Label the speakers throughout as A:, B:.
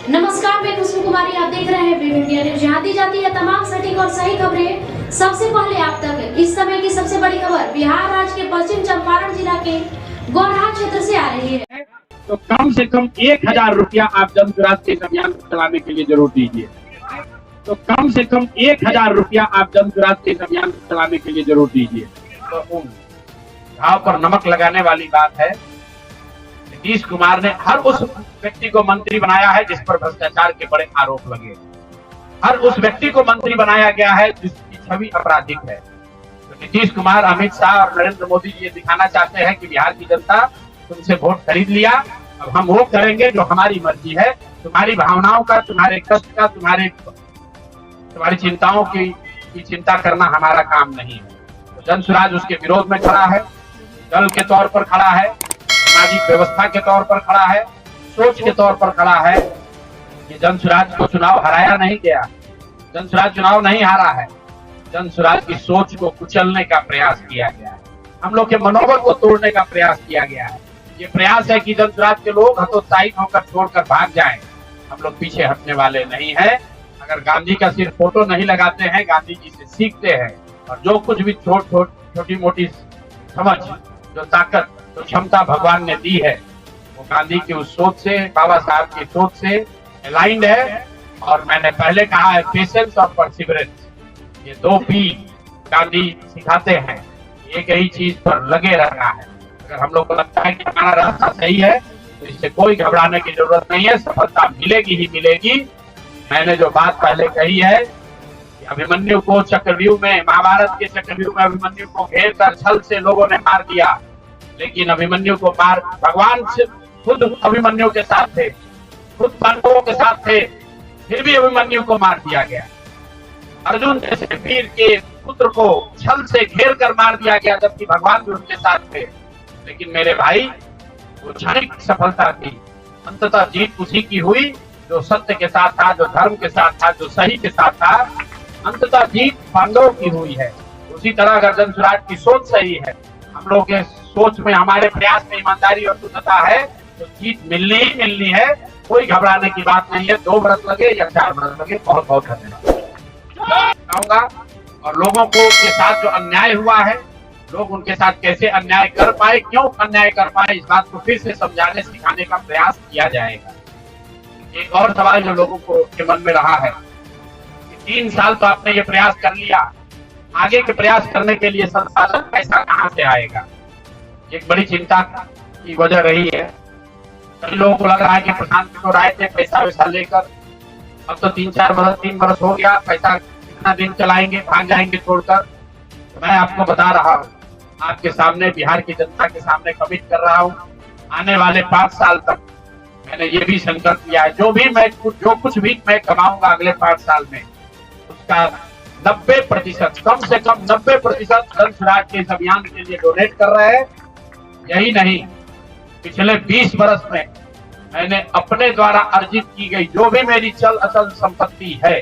A: नमस्कार, मैं खुशबू कुमारी। आप देख रहे हैं बी इंडिया न्यूज। यहाँ दी जाती है तमाम सटीक और सही खबरें सबसे पहले आप तक। इस समय की सबसे बड़ी खबर बिहार राज्य के पश्चिम चंपारण जिला के गौरहा क्षेत्र से आ रही है।
B: तो कम से कम 1000 रुपया आप जन स्वराज के अभियान को चलाने के लिए जरूर दीजिए। तो कम से कम 1000 रुपया आप जन स्वराज के अभियान को चलाने के लिए जरूर दीजिए। तो घाव पर नमक लगाने वाली बात है। नीतीश कुमार ने हर उस व्यक्ति को मंत्री बनाया है जिस पर भ्रष्टाचार के बड़े आरोप लगे। हर उस व्यक्ति को मंत्री बनाया गया है जिसकी छवि आपराधिक है। तो नीतीश कुमार, अमित शाह और नरेंद्र मोदी जी ये दिखाना चाहते हैं कि बिहार की जनता तुमसे वोट खरीद लिया, अब हम वो करेंगे जो हमारी मर्जी है। तुम्हारी भावनाओं का, तुम्हारे कष्ट का, तुम्हारी चिंताओं की चिंता करना हमारा काम नहीं है। तो जन स्वराज उसके विरोध में खड़ा है, दल के तौर पर खड़ा है, सामाजिक व्यवस्था के तौर पर खड़ा है, सोच के तौर पर खड़ा है। ये जन स्वराज को चुनाव हराया नहीं गया, जन स्वराज चुनाव नहीं हारा है, जन स्वराज की सोच को कुचलने का प्रयास किया गया है। हम लोग के मनोबल को तोड़ने का प्रयास किया गया है। ये प्रयास है कि जन स्वराज के लोग हतोत्साहित होकर छोड़कर भाग जाएं। हम लोग पीछे हटने वाले नहीं हैं। अगर गांधी का सिर्फ फोटो नहीं लगाते हैं, गांधी जी से सीखते हैं और जो कुछ भी छोटी मोटी समझ, जो ताकत, जो क्षमता भगवान ने दी है, वो गांधी की उस सोच से, बाबा साहब की सोच से अलाइंड है। और मैंने पहले कहा है, पेशेंस और परसिवरेंस, ये 2 P गांधी सिखाते हैं। एक ही चीज पर लगे रहना है। अगर हम लोग को लगता है कि हमारा रास्ता सही है तो इससे कोई घबराने की जरूरत नहीं है, सफलता मिलेगी ही मिलेगी। मैंने जो बात पहले कही है कि अभिमन्यु को चक्रव्यूह में, महाभारत के चक्रव्यूह में अभिमन्यु को घेर कर छल से लोगों ने मार दिया, लेकिन अभिमन्यु को भगवान खुद अभिमन्यु के साथ थे, खुद पांडवों के साथ थे, फिर भी अभिमन्यु को मार दिया गया। अर्जुन जैसे वीर के पुत्र को छल से घेर कर मार दिया गया, जबकि भगवान भी उनके साथ थे। लेकिन मेरे भाई, वो क्षणिक सफलता थी, अंततः जीत उसी की हुई जो सत्य के साथ था, जो धर्म के साथ था, जो सही के साथ था। अंततः जीत पांडवों की हुई है। उसी तरह अगर जन स्वराज की सोच सही है, हम लोग के सोच में, हमारे प्रयास में ईमानदारी और शुद्धता है, तो जीत मिलनी ही मिलनी है। कोई घबराने की बात नहीं है। 2 बरस लगे या 4 बरस लगे, बहुत बहुत धन्यवाद। और लोगों को के साथ जो अन्याय हुआ है, लोग उनके साथ कैसे अन्याय कर पाए, क्यों अन्याय कर पाए, इस बात को फिर से समझाने सिखाने का प्रयास किया जाएगा। एक और सवाल जो लोगों को के मन में रहा है कि 3 साल तो आपने ये प्रयास कर लिया, आगे के प्रयास करने के लिए संसाधन, पैसा कहाँ से आएगा? एक बड़ी चिंता की वजह रही है। कई लोगों को लग रहा है कि प्रशांत किशोर आए थे पैसा वैसा लेकर, अब तो 3 बरस हो गया, पैसा कितना दिन चलाएंगे, भाग जाएंगे छोड़कर। तो मैं आपको बता रहा हूँ, आपके सामने, बिहार की जनता के सामने कमिट कर रहा हूँ, आने वाले 5 साल तक मैंने ये भी संकल्प लिया है, जो कुछ भी मैं कमाऊंगा अगले 5 साल में, उसका 90%, कम से कम 90% जन स्वराज के इस अभियान के लिए डोनेट कर रहे हैं। यही नहीं, पिछले 20 बरस में मैंने अपने द्वारा अर्जित की गई जो भी मेरी चल अचल संपत्ति है,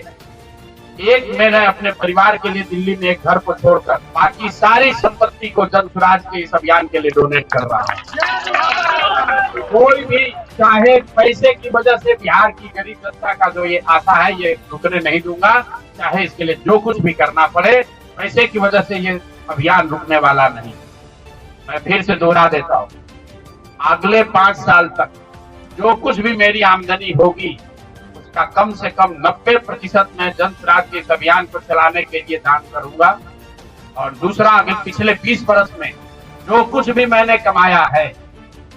B: मैंने अपने परिवार के लिए दिल्ली में एक घर को छोड़कर बाकी सारी संपत्ति को जन स्वराज के इस अभियान के लिए डोनेट कर रहा है। कोई भी चाहे पैसे की वजह से बिहार की गरीब जनता का जो ये आशा है, ये रुकने नहीं दूंगा। चाहे इसके लिए जो कुछ भी करना पड़े, पैसे की वजह से ये अभियान रुकने वाला नहीं। मैं फिर से दोहरा देता हूँ, अगले 5 साल तक जो कुछ भी मेरी आमदनी होगी, उसका कम से कम 90% मैं जन स्वराज के इस अभियान को चलाने के लिए दान करूंगा। और दूसरा, अगर पिछले 20 बरस में जो कुछ भी मैंने कमाया है,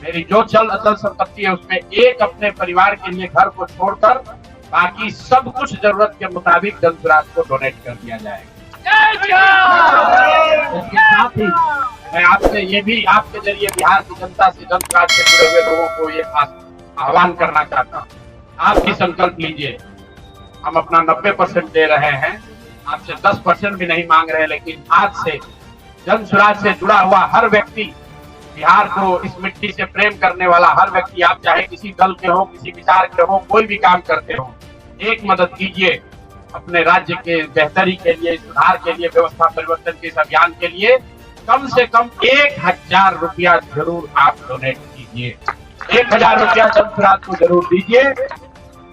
B: मेरी जो चल अचल संपत्ति है, उसमें एक अपने परिवार के लिए घर को छोड़कर बाकी सब कुछ जरूरत के मुताबिक जन स्वराज को डोनेट कर दिया जाएगा। इसके साथ ही मैं आपसे ये भी, आपके जरिए बिहार की जनता से, जन स्वराज से जुड़े हुए लोगों को ये आह्वान करना चाहता हूँ, आप भी संकल्प लीजिए। हम अपना 90% दे रहे हैं, आपसे 10% भी नहीं मांग रहे, लेकिन आज से जन स्वराज से जुड़ा हुआ हर व्यक्ति, बिहार को, इस मिट्टी से प्रेम करने वाला हर व्यक्ति, आप चाहे किसी दल के हो, किसी विचार के हो, कोई भी काम करते हो, एक मदद कीजिए अपने राज्य के बेहतरी के लिए, सुधार के लिए, व्यवस्था परिवर्तन के इस अभियान के लिए। कम से कम 1000 रुपया जरूर आप डोनेट कीजिए। 1000 रुपया जन स्वराज को जरूर दीजिए।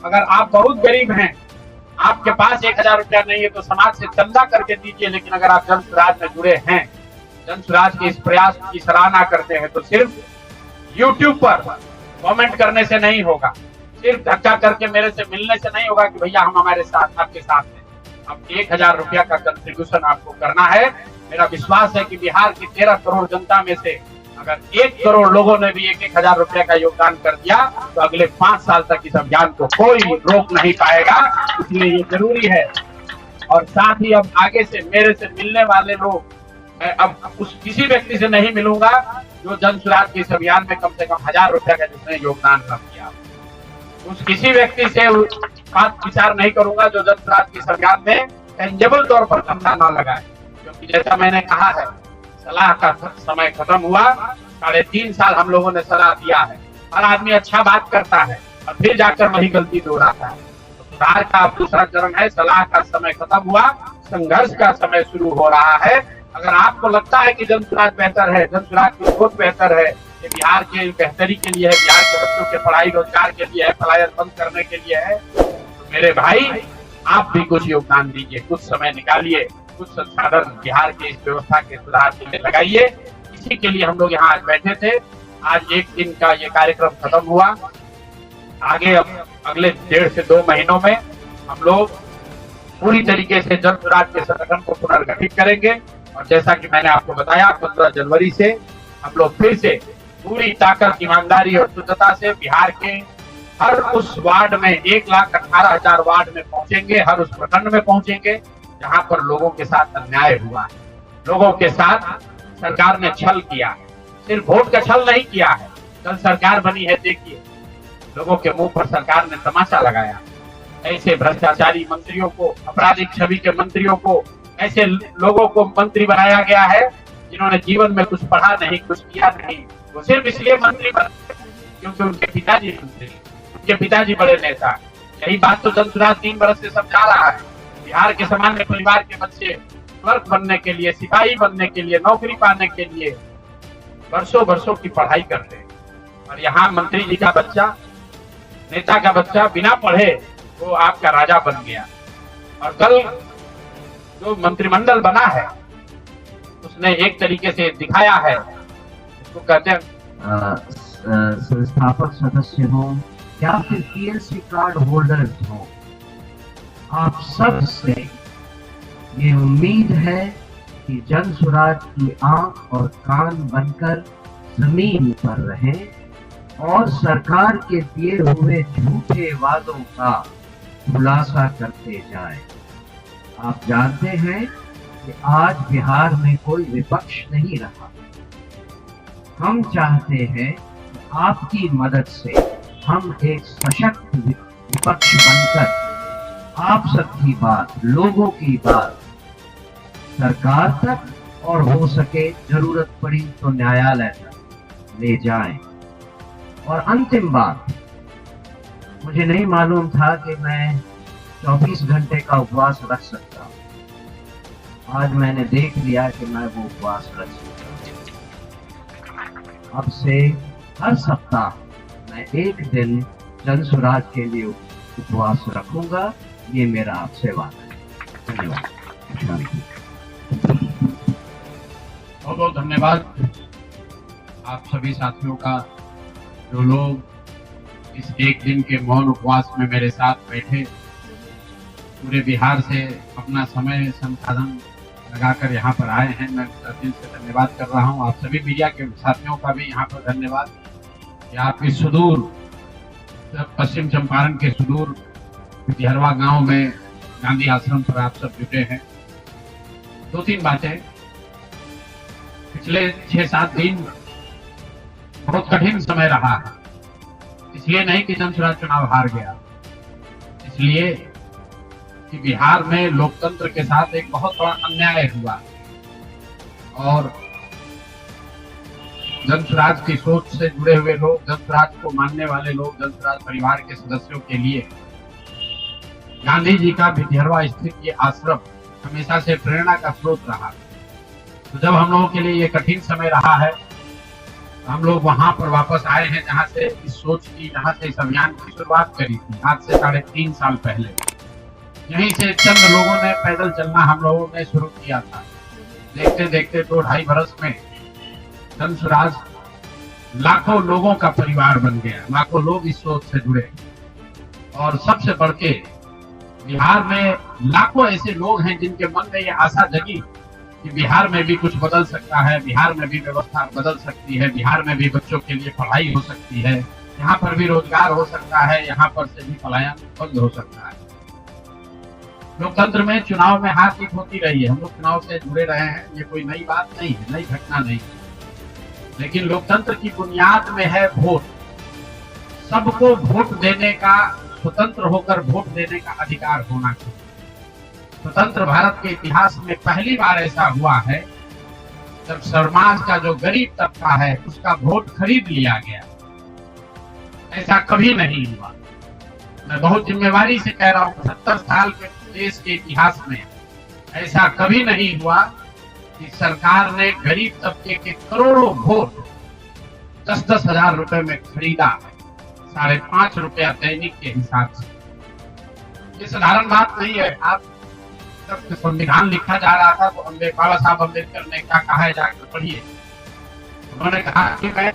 B: अगर आप बहुत गरीब हैं, आपके पास 1000 रुपया नहीं है तो समाज से चंदा करके दीजिए। लेकिन अगर आप जन स्वराज में जुड़े हैं, जन स्वराज के इस प्रयास की सराहना करते हैं, तो सिर्फ YouTube पर कमेंट करने से नहीं होगा, सिर्फ धक्का करके मेरे से मिलने से नहीं होगा कि भैया हम हमारे साथ आपके साथ हैं। अब 1000 रुपया का कंट्रीब्यूशन आपको करना है। मेरा विश्वास है कि बिहार की 13 करोड़ जनता में से अगर 1 करोड़ लोगों ने भी 1,000 रुपया का योगदान कर दिया तो अगले 5 साल तक इस अभियान को कोई रोक नहीं पाएगा। इसलिए ये जरूरी है। और साथ ही अब आगे से मेरे से मिलने वाले लोग, मैं अब उस किसी व्यक्ति से नहीं मिलूंगा जो जन स्वराज के इस अभियान में कम से कम 1000 रुपया का जिसने योगदान न किया। उस किसी व्यक्ति से बात विचार नहीं करूंगा जो जन स्वराज के इस अभियान में टेंजेबल तौर पर चंदा न लगाए। क्योंकि जैसा मैंने कहा है, सलाह का समय खत्म हुआ। 3.5 साल हम लोगों ने सलाह दिया है। हर आदमी अच्छा बात करता है और फिर जाकर वही गलती दोहराता है। तो सुधार का अब दूसरा चरण है। सलाह का समय खत्म हुआ, संघर्ष का समय शुरू हो रहा है। अगर आपको लगता है कि जन स्वराज बेहतर है, जन स्वराज की सोच बेहतर है, ये बिहार के बेहतरी के लिए है, बिहार के बच्चों के पढ़ाई रोजगार के लिए है, पलायन बंद करने के लिए है, तो मेरे भाई आप भी कुछ योगदान दीजिए, कुछ समय निकालिए, कुछ संसाधन बिहार के इस व्यवस्था के सुधार के लिए लगाइए। इसी के लिए हम लोग यहाँ आज बैठे थे। आज 1 दिन का ये कार्यक्रम खत्म हुआ। आगे अब अगले 1.5 से 2 महीनों में हम लोग पूरी तरीके से जन स्वराज के संगठन को पुनर्गठित करेंगे। और जैसा कि मैंने आपको बताया, 15 जनवरी से हम लोग फिर से पूरी ताकत, ईमानदारी और शुद्धता से बिहार के हर उस वार्ड में 1,18,000 वार्ड में पहुंचेंगे, हर उस प्रखंड में पहुंचेंगे जहां पर लोगों के साथ अन्याय हुआ है, लोगों के साथ सरकार ने छल किया है। सिर्फ वोट का छल नहीं किया है, कल सरकार बनी है, देखिए लोगों के मुंह पर सरकार ने तमाशा लगाया। ऐसे भ्रष्टाचारी मंत्रियों को, आपराधिक छवि के मंत्रियों को, ऐसे लोगों को मंत्री बनाया गया है जिन्होंने जीवन में कुछ पढ़ा नहीं, कुछ किया नहीं। वो सिर्फ इसलिए मंत्री बने क्योंकि उनके पिताजी मंत्री, उनके पिताजी बड़े नेता। यही बात तो जन स्वराज 3 बरस से समझा रहा है। बिहार के सामान्य परिवार के बच्चे क्लर्क बनने के लिए, सिपाही बनने के लिए, नौकरी पाने के लिए वर्षों की पढ़ाई करते हैं। और यहाँ मंत्री जी का बच्चा, नेता का बच्चा बिना पढ़े वो आपका राजा बन गया। और कल जो मंत्रिमंडल बना है उसने एक तरीके से दिखाया है, इसको कहते हैं
C: संस्थापक सदस्य हो या फिर पीएलसी कार्ड होल्डर्स हो, आप सब से ये उम्मीद है कि जन स्वराज की आंख और कान बनकर जमीन पर रहें और सरकार के दिए हुए झूठे वादों का खुलासा करते जाएं। आप जानते हैं कि आज बिहार में कोई विपक्ष नहीं रहा। हम चाहते हैं कि आपकी मदद से हम एक सशक्त विपक्ष बनकर आप सबकी बात, लोगों की बात सरकार तक और हो सके जरूरत पड़ी तो न्यायालय तक ले जाएं। और अंतिम बात, मुझे नहीं मालूम था कि मैं 24 घंटे का उपवास रख सकता हूं। आज मैंने देख लिया कि मैं वो उपवास रख सकता हूं। अब से हर सप्ताह मैं 1 दिन जन स्वराज के लिए उपवास रखूंगा। ये मेरा आपसे वादा है। धन्यवाद।
B: बहुत बहुत धन्यवाद आप सभी साथियों का, जो लोग इस 1 दिन के मौन उपवास में मेरे साथ बैठे, पूरे बिहार से अपना समय संसाधन लगाकर यहाँ पर आए हैं। मैं दिल से धन्यवाद कर रहा हूँ। आप सभी मीडिया के साथियों का भी यहाँ पर धन्यवाद कि आप इस सुदूर पश्चिम चंपारण के सुदूर बिहरवा गांव में गांधी आश्रम पर आप सब जुटे हैं। 2-3 बातें। पिछले 6-7 दिन बहुत कठिन समय रहा है। इसलिए नहीं कि जन स्वराज चुनाव हार गया, इसलिए कि बिहार में लोकतंत्र के साथ एक बहुत बड़ा अन्याय हुआ और जन स्वराज की सोच से जुड़े हुए लोग, जन स्वराज को मानने वाले लोग, जन स्वराज परिवार के सदस्यों के लिए गांधी जी का बिहरवा स्थित ये आश्रम हमेशा से प्रेरणा का स्रोत रहा। तो जब हम लोगों के लिए ये कठिन समय रहा है, हम लोग वहां पर वापस आए हैं जहां से इस सोच की, जहां से इस अभियान की शुरुआत करी थी आज से 3.5 साल पहले। यहीं से चंद लोगों ने पैदल चलना हम लोगों ने शुरू किया था। देखते देखते 2-2.5 बरस में जन स्वराज लाखों लोगों का परिवार बन गया। लाखों लोग इस सोच से जुड़े और सबसे बढ़ के बिहार में लाखों ऐसे लोग हैं जिनके मन में ये आशा जगी कि बिहार में भी कुछ बदल सकता है, बिहार में भी व्यवस्था बदल सकती है, बिहार में भी बच्चों के लिए पढ़ाई हो सकती है, यहाँ पर भी रोजगार हो सकता है, यहाँ पर से भी पलायन बंद हो सकता है। लोकतंत्र में चुनाव में हार जीत होती रही है, हम लोग चुनाव से जुड़े रहे हैं, ये कोई नई बात नहीं है, नई घटना नहीं है। लेकिन लोकतंत्र की बुनियाद में है वोट। सबको वोट देने का, स्वतंत्र होकर वोट देने का अधिकार होना चाहिए। स्वतंत्र भारत के इतिहास में पहली बार ऐसा हुआ है जब समाज का जो गरीब तबका है उसका वोट खरीद लिया गया। ऐसा कभी नहीं हुआ। मैं बहुत जिम्मेवारी से कह रहा हूँ, 70 साल के देश के इतिहास में ऐसा कभी नहीं हुआ कि सरकार ने गरीब तबके के करोड़ों वोट 10-10 हजार रुपए में खरीदा, 5.5 रुपया दैनिक के हिसाब से। ये साधारण बात नहीं है। आप जब संविधान लिखा जा रहा था तो बाबा साहब अम्बेडकर ने क्या कहा है, जाकर पढ़िए। उन्होंने कहा कि मैं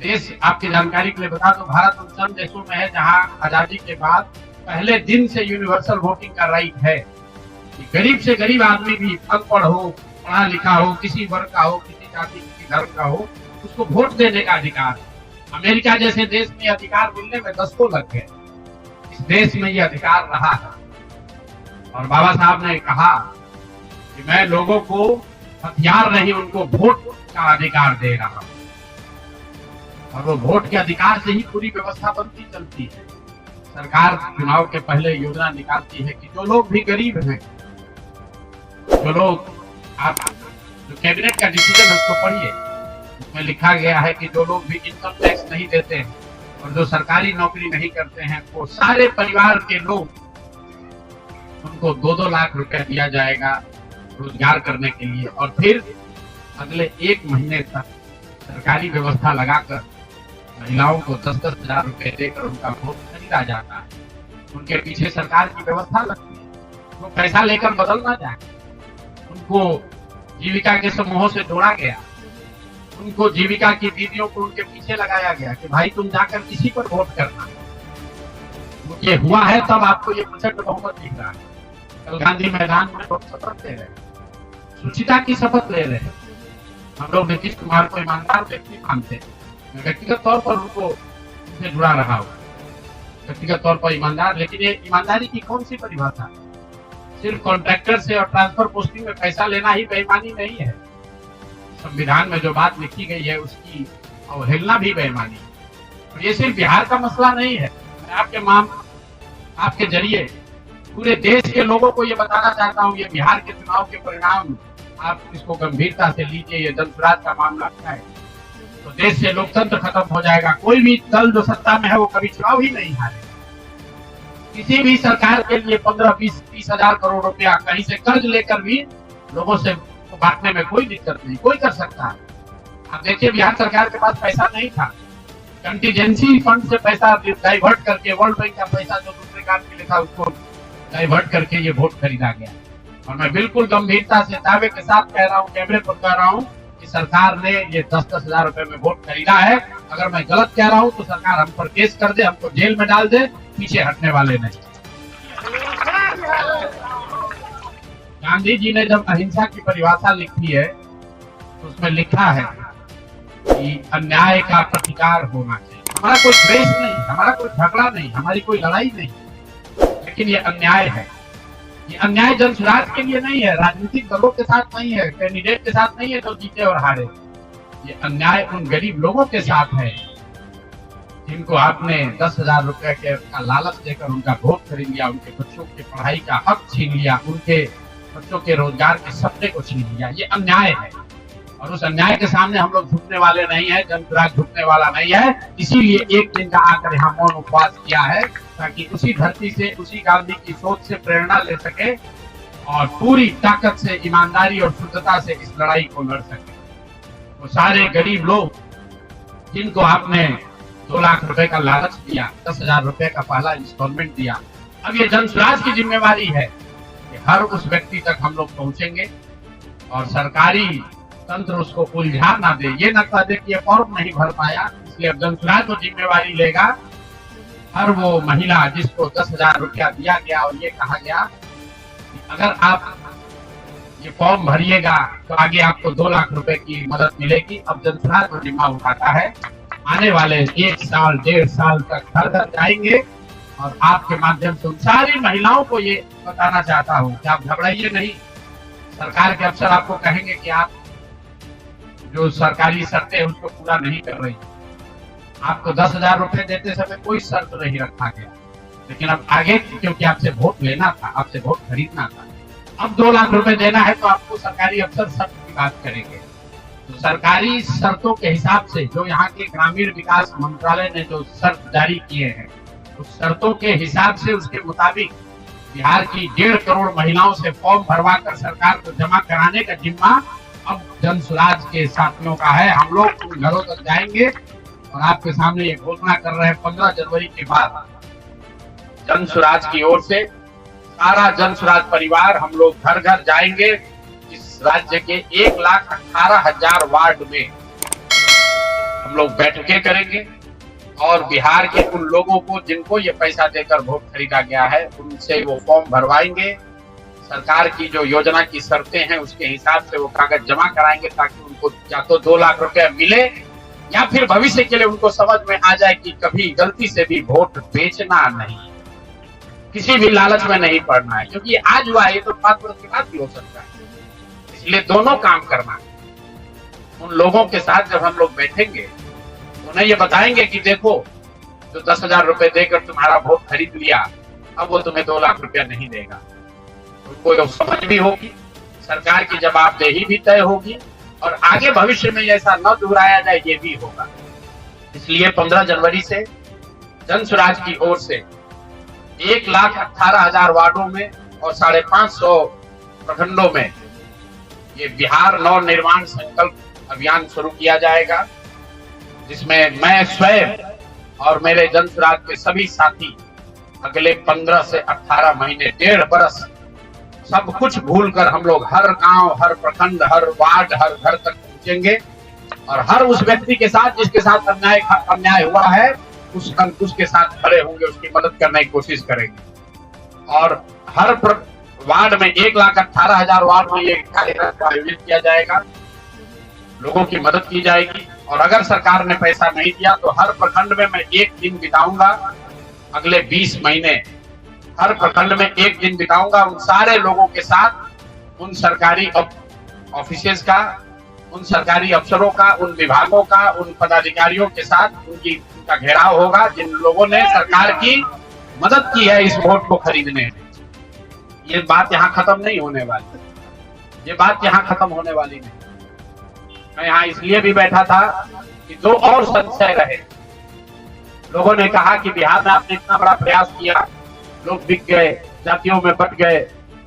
B: देश, आपकी जानकारी के लिए बता दूं, भारत उन चंद देशों में है जहां आजादी के बाद पहले दिन से यूनिवर्सल वोटिंग का राइट है कि गरीब से गरीब आदमी भी, अनपढ़ हो, पढ़ा लिखा हो, किसी वर्ग का हो, किसी जाति, किसी धर्म का हो, उसको वोट देने का अधिकार है। अमेरिका जैसे देश में अधिकार मिलने में 10 को लग गए। इस देश में यह अधिकार रहा है और बाबा साहब ने कहा कि मैं लोगों को हथियार नहीं, उनको वोट का अधिकार दे रहा हूं। और वो वोट के अधिकार से ही पूरी व्यवस्था बनती चलती है। सरकार चुनाव के पहले योजना निकालती है कि जो लोग भी गरीब हैं, जो लोग, आप जो कैबिनेट का डिसीजन है उसको पढ़िए, उसमें लिखा गया है कि जो लोग भी इनकम टैक्स नहीं देते हैं और जो सरकारी नौकरी नहीं करते हैं, वो सारे परिवार के लोग, उनको 2-2 लाख रुपए दिया जाएगा रोजगार करने के लिए। और फिर अगले 1 महीने तक सरकारी व्यवस्था लगाकर महिलाओं को 10-10 हजार रुपए देकर उनका वोट खरीदा जाता है। उनके पीछे सरकार की व्यवस्था लगती है, वो पैसा लेकर बदल ना जाए। उनको जीविका के समूहों से जोड़ा गया, उनको जीविका की दीदियों को उनके पीछे लगाया गया कि भाई तुम जाकर किसी पर वोट करना। ये हुआ है तब आपको ये प्रचंड बहुमत दिख रहा है। कल गांधी मैदान में लोग शपथ ले रहे हैं, शुचिता की शपथ ले रहे हैं। हम लोग नीतीश कुमार को ईमानदार व्यक्ति मानते हैं। मैं व्यक्तिगत तौर पर उनसे जुड़ा रहा हूँ, व्यक्तिगत तौर पर ईमानदार। लेकिन ये ईमानदारी की कौन सी परिभाषा? सिर्फ कॉन्ट्रैक्टर से और ट्रांसफर पोस्टिंग में पैसा लेना ही बेईमानी नहीं है। संविधान में जो बात लिखी गई है उसकी अवहेलना भी बेईमानी है। और ये सिर्फ बिहार का मसला नहीं है। मैं आपके जरिए पूरे देश के लोगों को ये बताना चाहता हूँ, ये बिहार के चुनाव के परिणाम, आप इसको गंभीरता से लीजिए। ये जन स्वराज का मामला है तो देश से लोकतंत्र खत्म हो जाएगा। कोई भी दल जो सत्ता में है वो कभी चुनाव ही नहीं हारेगा। किसी भी सरकार के लिए 15-20-30 हजार करोड़ रुपया कहीं से कर्ज लेकर भी लोगों से बांटने में कोई दिक्कत नहीं, कोई कर सकता है। आप देखिए बिहार सरकार के पास पैसा नहीं था, कंटीजेंसी फंड से पैसा डाइवर्ट करके, वर्ल्ड बैंक का पैसा जो दूसरे काम के लिए था उसको डाइवर्ट करके ये वोट खरीदा गया। और मैं बिल्कुल गंभीरता से दावे के साथ कह रहा हूँ, कैमरे पर कह रहा हूँ कि सरकार ने ये 10-10 हजार रुपए में वोट खरीदा है। अगर मैं गलत कह रहा हूँ तो सरकार हम पर केस कर दे, हमको जेल में डाल दे, पीछे हटने वाले नहीं। गांधी जी ने जब अहिंसा की परिभाषा लिखी है तो उसमें लिखा है कि अन्याय का प्रतिकार होना चाहिए। हमारा कोई द्वेष नहीं, हमारा कोई झगड़ा नहीं, हमारी कोई लड़ाई नहीं, लेकिन ये अन्याय है। ये अन्याय जन स्वराज के लिए नहीं है, राजनीतिक दलों के साथ नहीं है, कैंडिडेट के साथ नहीं है जो जीते और हारे। ये अन्याय उन गरीब लोगों के साथ है जिनको आपने 10 हजार रुपए का लालच देकर उनका वोट खरीद लिया, उनके बच्चों की पढ़ाई का हक छीन लिया, उनके बच्चों के रोजगार के सपने को छीन लिया। ये अन्याय है और उस अन्याय के सामने हम लोग झुकने वाले नहीं है, जन स्वराज झुकने वाला नहीं है। इसीलिए एक दिन का आकर यहाँ मौन उपवास किया है ताकि उसी धरती से, उसी गांधी की सोच से प्रेरणा ले सके और पूरी ताकत से, ईमानदारी और शुद्धता से इस लड़ाई को लड़ सके। वो सारे गरीब लोग जिनको आपने 2 लाख रुपए का लालच दिया, 10,000 रुपए का पहला इंस्टॉलमेंट दिया, अब ये जन स्वराज की जिम्मेवारी है कि हर उस व्यक्ति तक हम लोग पहुंचेंगे और सरकारी तंत्र उसको उलझा ना दे, ये ना कह दे कि ये फॉर्म नहीं भर पाया। इसलिए अब जन स्वराज को जिम्मेवारी लेगा। हर वो महिला जिसको 10,000 रुपया दिया गया और ये कहा गया अगर आप ये फॉर्म भरिएगा तो आगे आपको 2 लाख रुपए की मदद मिलेगी। अब जन स्वराज को जिम्मा उठाता है। आने वाले 1 साल 1.5 साल तक घर घर जाएंगे और आपके माध्यम से उन सारी महिलाओं को ये बताना चाहता हूँ कि आप घबराइए नहीं। सरकार के अफसर आपको कहेंगे कि आप जो सरकारी शर्तें हैं उसको पूरा नहीं कर रही। आपको 10,000 रुपए देते समय कोई शर्त नहीं रखा गया, लेकिन अब आगे क्योंकि आपसे वोट लेना था, आपसे वोट खरीदना था, अब 2 लाख रुपए देना है तो आपको सरकारी अफसर शर्त की बात करेंगे। तो सरकारी शर्तों के हिसाब से जो यहाँ के ग्रामीण विकास मंत्रालय ने जो शर्त जारी किए हैं उस शर्तों के हिसाब से उसके मुताबिक बिहार की 1.5 करोड़ महिलाओं से फॉर्म भरवा कर सरकार को जमा कराने का जिम्मा अब जन स्वराज के साथियों का है। हम लोग उन घरों तक जाएंगे और आपके सामने ये घोषणा कर रहे हैं 15 जनवरी के बाद जन स्वराज की ओर से सारा जन स्वराज परिवार हम लोग घर घर जाएंगे। इस राज्य के 1,18,000 वार्ड में हम लोग बैठकें करेंगे और बिहार के उन लोगों को जिनको ये पैसा देकर वोट खरीदा गया है उनसे वो फॉर्म भरवाएंगे। सरकार की जो योजना की शर्तें हैं उसके हिसाब से वो कागज जमा कराएंगे ताकि उनको या तो 2 लाख रुपए मिले या फिर भविष्य के लिए उनको समझ में आ जाए कि कभी गलती से भी वोट बेचना नहीं, किसी भी लालच में नहीं पड़ना है, क्योंकि आज हुआ है तो 5 वर्ष के बाद भी हो सकता है। इसलिए दोनों काम करना है। उन लोगों के साथ जब हम लोग बैठेंगे उन्हें ये बताएंगे कि देखो जो 10,000 रुपए देकर तुम्हारा वोट खरीद लिया अब वो तुम्हें 2 लाख रुपया नहीं देगा। उनको ये समझ भी होगी, सरकार की जवाबदेही भी तय होगी और आगे भविष्य में ऐसा न दोहराया जाए ये भी होगा। इसलिए 15 जनवरी से जन स्वराज की ओर से 1,18,000 वार्डों में और 550 प्रखंडों में ये बिहार नव निर्माण संकल्प अभियान शुरू किया जाएगा, जिसमें मैं स्वयं और मेरे जन स्वराज के सभी साथी अगले 15 से 18 महीने 1.5 बरस सब कुछ भूलकर हम लोग हर गांव, हर प्रखंड, हर वार्ड, हर घर तक पहुंचेंगे और हर उस व्यक्ति के साथ जिसके साथ अन्याय हुआ है उसके साथ खड़े होंगे, उसकी मदद करने की कोशिश करेंगे। और हर वार्ड में 1,18,000 वार्ड में ये कार्यक्रम आयोजित किया जाएगा, लोगों की मदद की जाएगी। और अगर सरकार ने पैसा नहीं दिया तो हर प्रखंड में मैं 1 दिन बिताऊंगा, अगले 20 महीने हर प्रखंड में 1 दिन बिताऊंगा उन सारे लोगों के साथ, उन सरकारी ऑफिसेज का, उन सरकारी अफसरों का, उन विभागों का, उन पदाधिकारियों के साथ उनका घेराव होगा जिन लोगों ने सरकार की मदद की है इस वोट को खरीदने में। ये बात यहाँ खत्म नहीं होने वाली, ये बात यहाँ खत्म होने वाली नहीं। मैं यहाँ इसलिए भी बैठा था कि 2 और संशय रहे। लोगों ने कहा कि बिहार में आपने इतना बड़ा प्रयास किया, लोग बिक गए, जातियों में बट गए,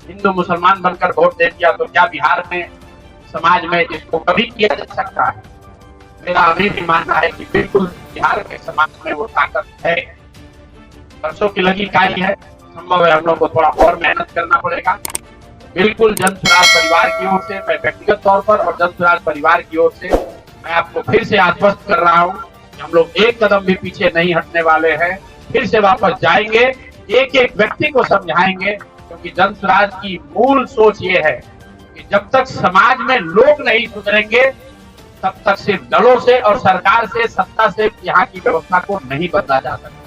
B: हिंदू मुसलमान बनकर वोट दे दिया, तो क्या बिहार में समाज में इसको कभी किया जा सकता है? मेरा अभी भी मानना है कि बिल्कुल बिहार के समाज में वो ताकत है। वर्षों की लगी काई है, संभव है हम लोग को थोड़ा और मेहनत करना पड़ेगा। बिल्कुल जन स्वराज परिवार की ओर से, मैं व्यक्तिगत तौर पर और जन स्वराज परिवार की ओर से मैं आपको फिर से आश्वस्त कर रहा हूँ कि हम लोग 1 कदम भी पीछे नहीं हटने वाले हैं। फिर से वापस जाएंगे, एक एक व्यक्ति को समझाएंगे, क्योंकि जन स्वराज की मूल सोच ये है कि जब तक समाज में लोग नहीं सुधरेंगे तब तक सिर्फ दलों से और सरकार से, सत्ता से यहाँ की व्यवस्था को नहीं बदला जा सकता।